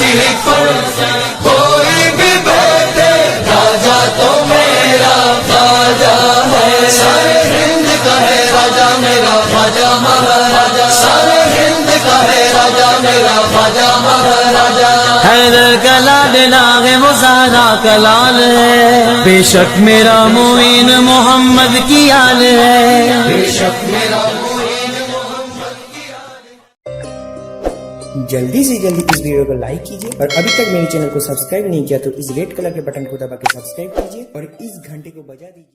सिर्फ कोई भी बैठे राजा तो मेरा ख्वाजा है। सारे हिंद का है राजा मेरा ख्वाजा महाराजा, सारे हिंद का है राजा मेरा ख्वाजा महाराजा। हैदर का लाल लागे वो सारा कलाल है, बेशक मेरा मोइन मोहम्मद की आल है, बेशक मेरा जल्दी से जल्दी इस वीडियो को लाइक कीजिए और अभी तक मेरे चैनल को सब्सक्राइब नहीं किया तो इस रेड कलर के बटन को दबा के सब्सक्राइब कीजिए और इस घंटे को बजा दीजिए।